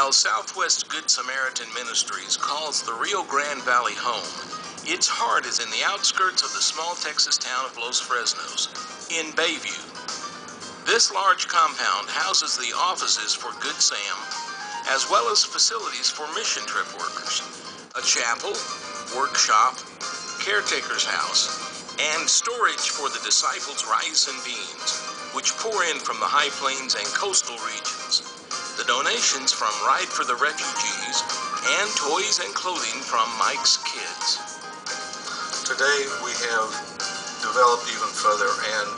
While Southwest Good Samaritan Ministries calls the Rio Grande Valley home, its heart is in the outskirts of the small Texas town of Los Fresnos, in Bayview. This large compound houses the offices for Good Sam, as well as facilities for mission trip workers, a chapel, workshop, caretaker's house, and storage for the disciples' rice and beans, which pour in from the high plains and coastal regions. The donations from Ride for the Refugees, and toys and clothing from Mike's Kids. Today we have developed even further, and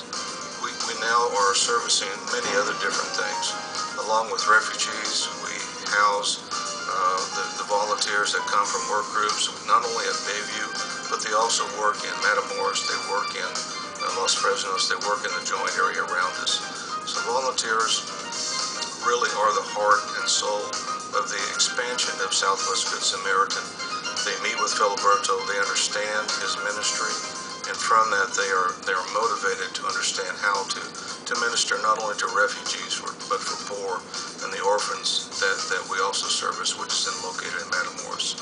we now are servicing many other different things. Along with refugees, we house the volunteers that come from work groups, not only at Bayview, but they also work in Matamoros, they work in Los Fresnos, they work in the joint area around us. So volunteers really are the heart and soul of the expansion of Southwest Good Samaritan. They meet with Filiberto, they understand his ministry, and from that they are motivated to understand how to minister not only to refugees but for poor and the orphans that we also service, which is located in Matamoros.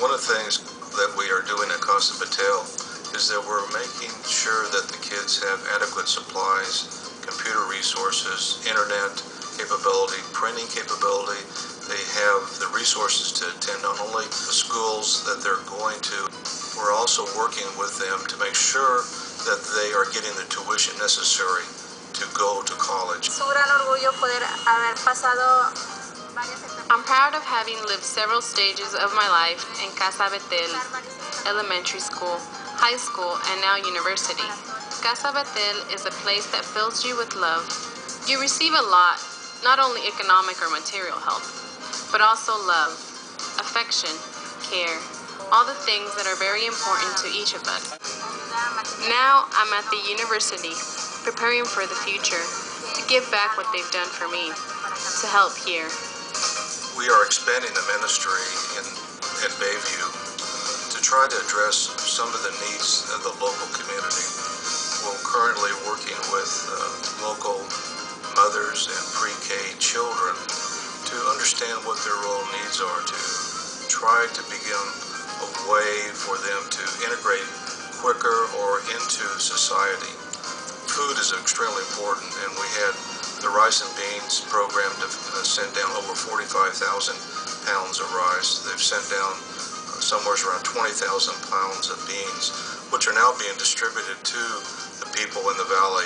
One of the things that we are doing at Casa Batel is that we're making sure that the kids have adequate supplies, computer resources, internet capability, printing capability. They have the resources to attend not only the schools that they're going to, we're also working with them to make sure that they are getting the tuition necessary to go to college. I'm proud of having lived several stages of my life in Casa Batel, elementary school, high school, and now university. Casa Batel is a place that fills you with love. You receive a lot, not only economic or material help, but also love, affection, care, all the things that are very important to each of us. Now I'm at the university, preparing for the future, to give back what they've done for me, to help here. We are expanding the ministry at Bayview to try to address some of the needs of the local community. We're currently working with local mothers and pre-K children to understand what their real needs are, to try to begin a way for them to integrate quicker or into society. Food is extremely important, and we had the Rice and Beans program to send down over 45,000 pounds of rice. They've sent down somewhere around 20,000 pounds of beans, which are now being distributed to the people in the valley.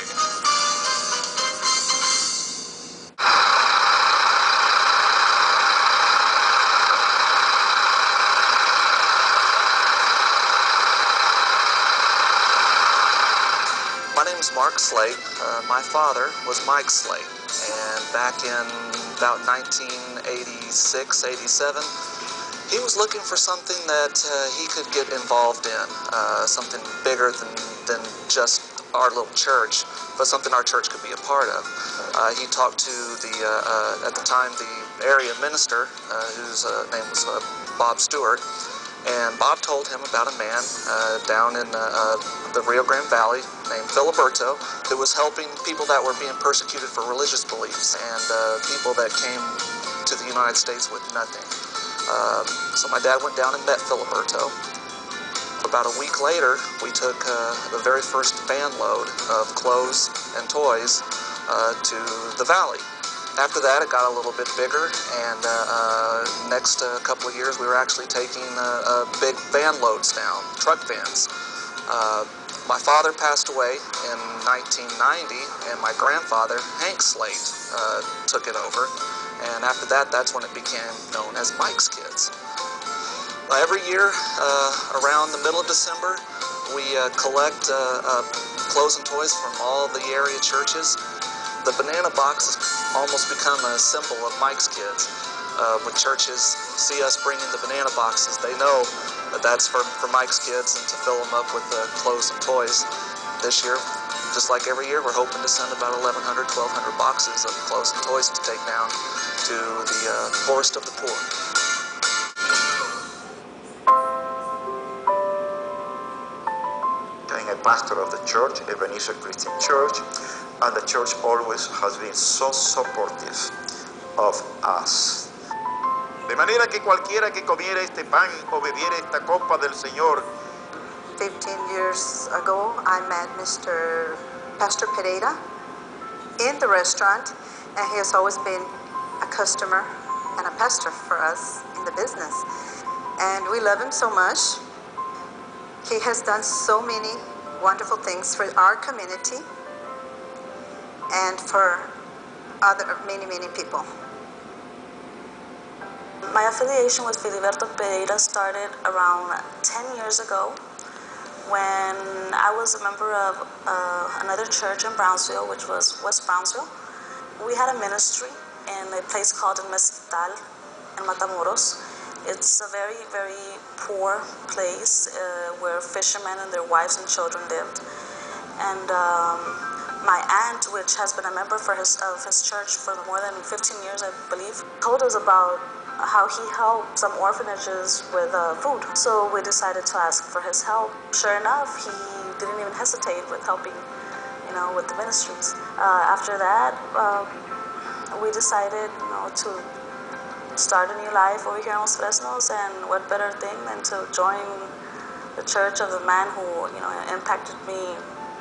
My name is Mark Slate. My father was Mike Slate, and back in about 1986, 87, he was looking for something that he could get involved in, something bigger than just our little church, but something our church could be a part of. He talked to at the time, the area minister, whose name was Bob Stewart, and Bob told him about a man down in the Rio Grande Valley named Filiberto, who was helping people that were being persecuted for religious beliefs and people that came to the United States with nothing. So my dad went down and met Filiberto. About a week later, we took the very first van load of clothes and toys to the valley. After that, it got a little bit bigger, and next couple of years, we were actually taking big van loads down, truck vans. My father passed away in 1990, and my grandfather, Hank Slate, took it over. And after that, that's when it became known as Mike's Kids. Every year, around the middle of December, we collect clothes and toys from all the area churches. The banana box has almost become a symbol of Mike's Kids. When churches see us bringing the banana boxes, they know that that's for Mike's Kids and to fill them up with clothes and toys. This year, just like every year, we're hoping to send about 1,100, 1,200 boxes of clothes and toys to take down to the poorest of the poor. I'm a pastor of the church, Ebenezer Christian Church, and the church always has been so supportive of us. De manera que cualquiera que comiera este pan o bebiera esta copa del Señor. 15 years ago, I met Pastor Pereira in the restaurant, and he has always been a customer and a pastor for us in the business. And we love him so much. He has done so many wonderful things for our community and for many people. My affiliation with Filiberto Pereira started around 10 years ago when I was a member of another church in Brownsville, which was West Brownsville. We had a ministry in a place called El Mezquital in Matamoros. It's a very, very poor place where fishermen and their wives and children lived. And my aunt, which has been a member of his church for more than 15 years, I believe, told us about how he helped some orphanages with food. So we decided to ask for his help. Sure enough, he didn't even hesitate with helping, with the ministries. After that, we decided, to start a new life over here in Los Fresnos, and what better thing than to join the church of the man who, impacted me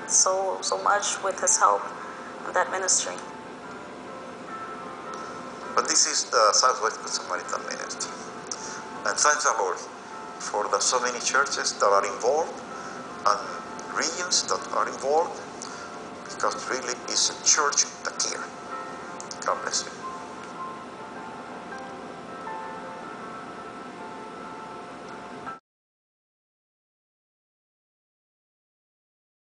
so much with his help in that ministry. But this is the Southwest Samaritan Ministry. And thanks the Lord for the so many churches that are involved and regions that are involved, because really it's a church that cares. God bless you.